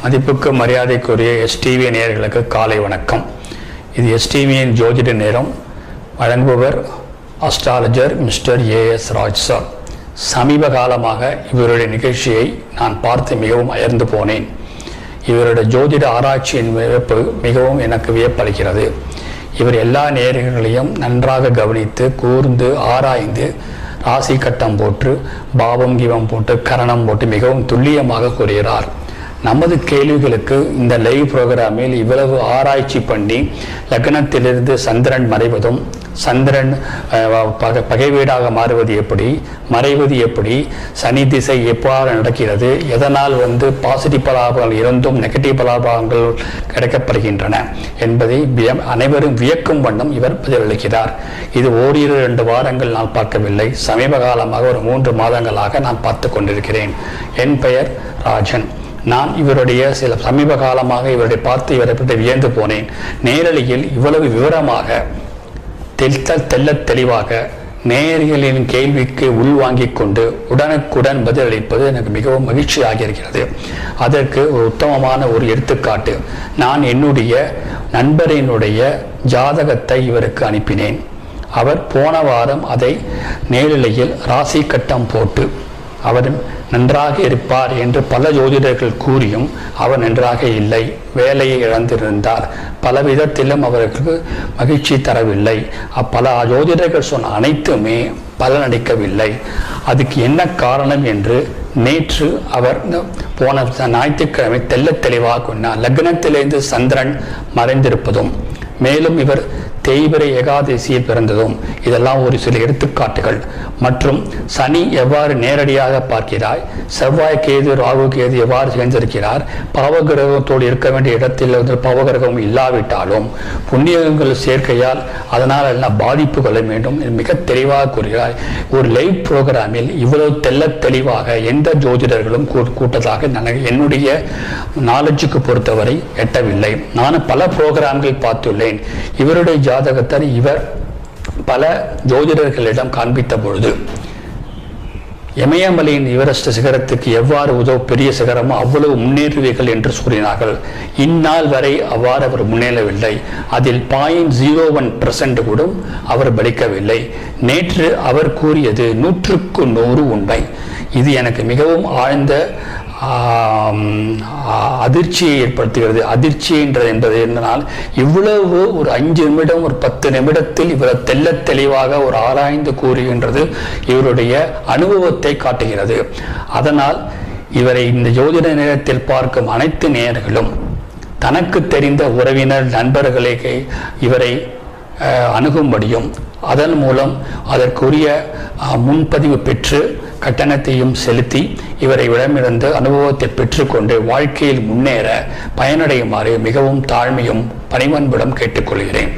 மதிப்புக்கு மரியாதைக்குரிய எஸ்டிவி நேயர்களுக்கு காலை வணக்கம். இது எஸ்டிவியின் ஜோதிட நேரம். வழங்குபவர் astrologer mister as Raj sir. சமீப காலமாக இவருடைய நிகழ்ச்சியை நான் பார்த்து மிகவும் அயர்ந்து போனேன். இவருடைய ஜோதிட ஆராய்ச்சியின் வியப்பு மிகவும் எனக்கு வியப்பளிக்கிறது. இவர் எல்லா நேயர்களையும் நன்றாக கவனித்து கூர்ந்து ஆராய்ந்து ராசி கட்டம் போட்டு பாவம் கீவம் போட்டு கரணம் போட்டு மிகவும் துல்லியமாக கூறுகிறார். நமது கேள்விகளுக்கு இந்த லைவ் புரோகிராமில் இவ்வளவு ஆராய்ச்சி பண்ணி லக்னத்திலிருந்து சந்திரன் மறைவதும் சந்திரன் பகை வீடாக மாறுவது எப்படி, மறைவது எப்படி, சனி திசை எவ்வாறு நடக்கிறது, எதனால் பாசிட்டிவ் பலாபங்கள் இருந்தும் நெகட்டிவ் பலாபங்கள் கிடைக்கப்படுகின்றன என்பதை அனைவரும் வியக்கும் வண்ணம் இவர் பதிலளிக்கிறார். இது ஓரிரு 2 வாரங்கள் நான் பார்க்கவில்லை. சமீப காலமாக ஒரு 3 மாதங்களாக நான் பார்த்து கொண்டிருக்கிறேன். என் பெயர் ராஜன். நான் இவருடைய சில சமீப காலமாக இவரை பார்த்து இவரை பற்றி வியந்து போனேன். நேரலையில் இவ்வளவு விவரமாக தெல்ல தெளிவாக நேயர்களின் கேள்விக்கு உள்வாங்கிக் கொண்டு உடனுக்குடன் பதிலளிப்பது எனக்கு மிகவும் மகிழ்ச்சியாக இருக்கிறது. அதற்கு ஒரு உத்தமமான ஒரு எடுத்துக்காட்டு. நான் என்னுடைய நண்பரினுடைய ஜாதகத்தை இவருக்கு அனுப்பினேன். அவர் போன வாரம் அதை நேரலையில் ராசி கட்டம் போட்டு அவர் நன்றாக இருப்பார் என்று பல ஜோதிடர்கள் கூறியும் அவர் நன்றாக இல்லை, வேலையை இழந்திருந்தார். பல விதத்திலும் அவருக்கு மகிழ்ச்சி தரவில்லை. பல ஜோதிடர்கள் சொன்ன அனைத்துமே பலனளிக்கவில்லை. அதுக்கு என்ன காரணம் என்று நேற்று அவர் போன ஞாயிற்றுக்கிழமை தெளிவாக சொன்னார். லக்னத்திலிருந்து சந்திரன் மறைந்திருப்பதும் மேலும் இவர் தேய்பிரை ஏகாதசியில் பிறந்ததும் இதெல்லாம் ஒரு சில எடுத்துக்காட்டுகள். மற்றும் சனி எவ்வாறு நேரடியாக பார்க்கிறாய், செவ்வாய் கேது ராகு கேது எவ்வாறு சேர்ந்திருக்கிறார், பாவகிரகத்தோடு இருக்க வேண்டிய இடத்தில் பாவகிரகம் இல்லாவிட்டாலும் புண்ணியங்கள் சேர்க்கையால் அதனால் எல்லாம் பாதிப்புகளை வேண்டும் மிக தெளிவாக கூறுகிறார். ஒரு லைவ் புரோகிராமில் இவ்வளவு தெளிவாக எந்த ஜோதிடர்களும் கூட்டதாக என்னுடைய நாலேஜுக்கு பொறுத்தவரை எட்டவில்லை. நான் பல புரோகிராம்கள் பார்த்துள்ளேன். இவருடைய ஜாதகத்தை இவர் பல ஜோதிடர்களிடம் காண்பித்த பொழுது இமயமலையின் எவரெஸ்ட் சிகரத்துக்கு எவ்வாறு பெரிய சிகரமோ அவ்வளவு முன்னேறுவீர்கள் என்று கூறினார்கள். இந்நாள் வரை அவ்வாறு அவர் முன்னேறவில்லை. அதில் 0.01% கூட அவர் பலிக்கவில்லை. நேற்று அவர் கூறியது 100க்கு 100 உண்மை. இது எனக்கு மிகவும் ஆழ்ந்த அதிர்ச்சியை ஏற்படுத்துகிறது. அதிர்ச்சி என்பது என்னனால் இவ்வளவு ஒரு 5 நிமிடம் ஒரு 10 நிமிடத்தில் இவ்வளவு தெளிவாக ஒரு ஆராய்ந்து கூறுகின்றது இவருடைய அனுபவத்தை காட்டுகிறது. அதனால் இவரை இந்த ஜோதிட நேரத்தில் பார்க்கும் அனைத்து நேயர்களும் தனக்கு தெரிந்த உறவினர் நண்பர்களை இவரை அணுகும்படியும் அதன் மூலம் அதற்குரிய முன்பதிவு பெற்று கட்டணத்தையும் செலுத்தி இவரை இடமிருந்து அனுபவத்தை பெற்றுக்கொண்டு வாழ்க்கையில் முன்னேற பயனடையுமாறு மிகவும் தாழ்மையும் பணிவன்புடன் கேட்டுக்கொள்கிறேன்.